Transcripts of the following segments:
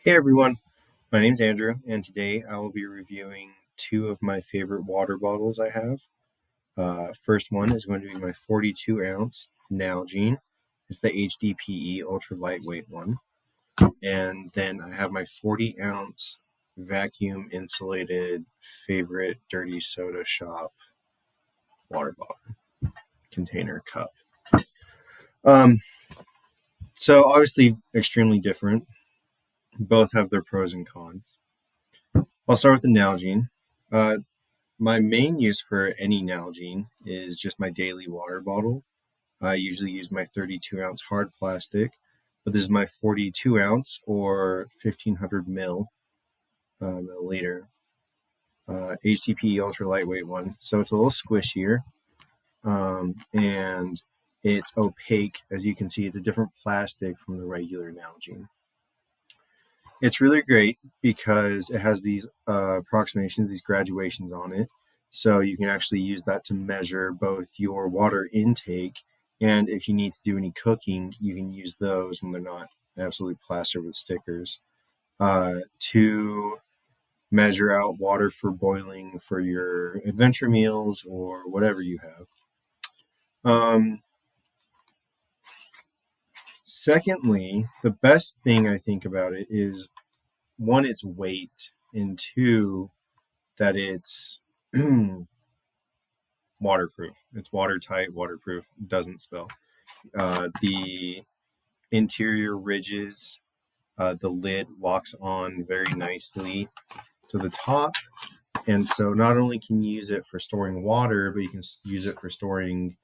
Hey everyone, my name's Andrew, and today I will be reviewing two of my favorite water bottles I have. First one is going to be my 42 ounce Nalgene. It's the HDPE ultra lightweight one. And then I have my 40 ounce vacuum insulated favorite dirty soda shop water bottle container cup. Um, so obviously extremely different. Both have their pros and cons. I'll start with the Nalgene. Uh, My main use for any Nalgene is just my daily water bottle. I usually use my 32 ounce hard plastic, but this is my 42 ounce or 1500 milliliter HDPE ultra lightweight one. So it's a little squishier, and it's opaque. As you can see, it's a different plastic from the regular Nalgene. It's really great because it has these approximations, these graduations on it. So you can actually use that to measure both your water intake, and if you need to do any cooking, you can use those when they're not absolutely plastered with stickers to measure out water for boiling for your adventure meals or whatever you have. Secondly, the best thing I think about it is one, its weight, and two, that it's waterproof. It's watertight, waterproof, doesn't spill. The interior ridges, the lid locks on very nicely to the top. And so not only can you use it for storing water, but you can use it for storing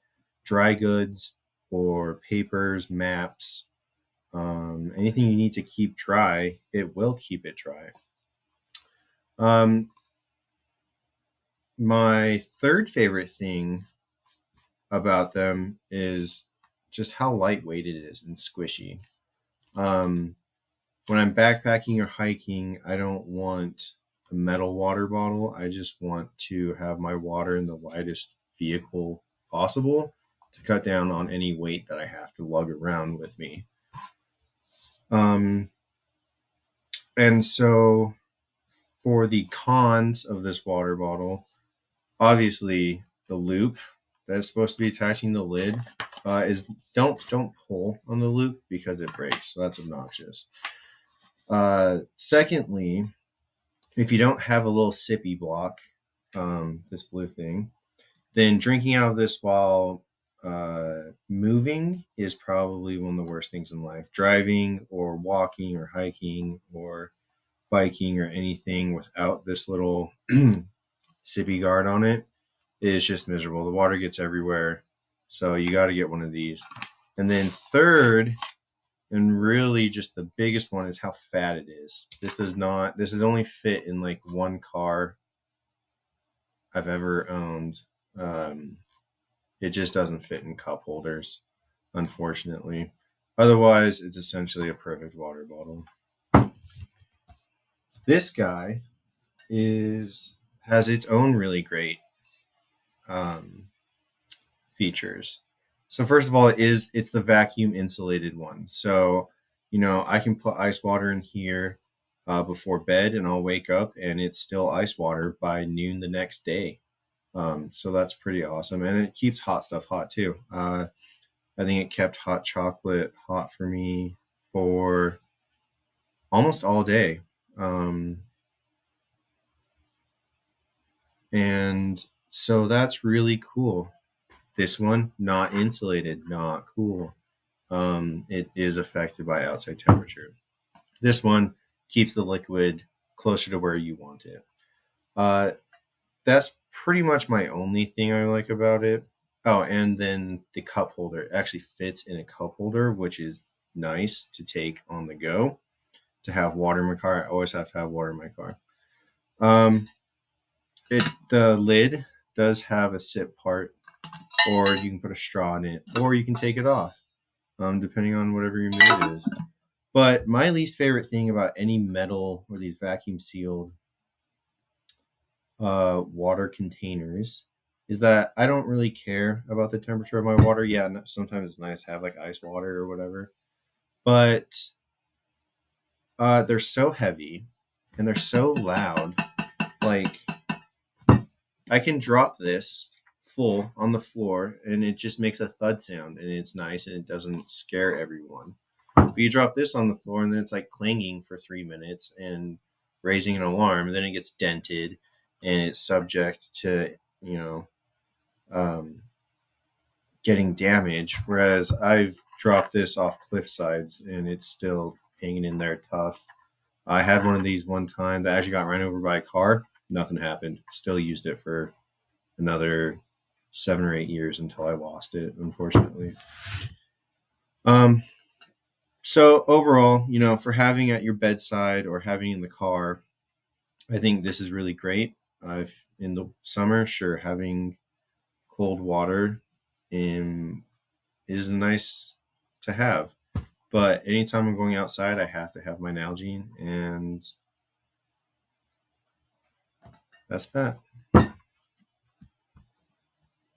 dry goods or papers, maps, anything you need to keep dry, it will keep it dry. My third favorite thing about them is just how lightweight it is and squishy. Um, when I'm backpacking or hiking, I don't want a metal water bottle. I just want to have my water in the lightest vehicle possible to cut down on any weight that I have to lug around with me. Um, and so for the cons of this water bottle, obviously the loop that is supposed to be attaching the lid is don't pull on the loop because it breaks. So that's obnoxious. Secondly, if you don't have a little sippy block, this blue thing, then drinking out of this while moving is probably one of the worst things in life. Driving or walking or hiking or biking or anything without this little sippy guard on it is just miserable. The water gets everywhere. So you got to get one of these. And then third, and really just the biggest one, is how fat it is. This is only fit in like one car I've ever owned. It just doesn't fit in cup holders, unfortunately. Otherwise, it's essentially a perfect water bottle. This guy has its own really great um, features. So first of all, it's the vacuum insulated one. So I can put ice water in here before bed, and I'll wake up and it's still ice water by noon the next day. So that's pretty awesome, and it keeps hot stuff hot too. I think it kept hot chocolate hot for me for almost all day. Um, and so that's really cool. This one, not insulated, not cool. It is affected by outside temperature. This one keeps the liquid closer to where you want it. Uh, that's pretty much my only thing I like about it. Oh, and then the cup holder, it actually fits in a cup holder, which is nice to take on the go. To have water in my car, I always have to have water in my car. Um, the lid does have a sip part, or you can put a straw in it, or you can take it off, depending on whatever your mood is. But my least favorite thing about any metal or these vacuum sealed water containers is that I don't really care about the temperature of my water. Yeah, sometimes it's nice to have like ice water or whatever, but They're so heavy and they're so loud. Like, I can drop this full on the floor and it just makes a thud sound and it's nice and it doesn't scare everyone. But you drop this on the floor and then it's like clanging for 3 minutes and raising an alarm, and then it gets dented and it's subject to, um, getting damaged. Whereas I've dropped this off cliff sides and it's still hanging in there tough. I had one of these one time that actually got ran over by a car. Nothing happened. Still used it for another 7 or 8 years until I lost it, unfortunately. Um, so overall, for having at your bedside or having in the car, I think this is really great. In the summer, sure, having cold water is nice to have. But anytime I'm going outside, I have to have my Nalgene, and that's that.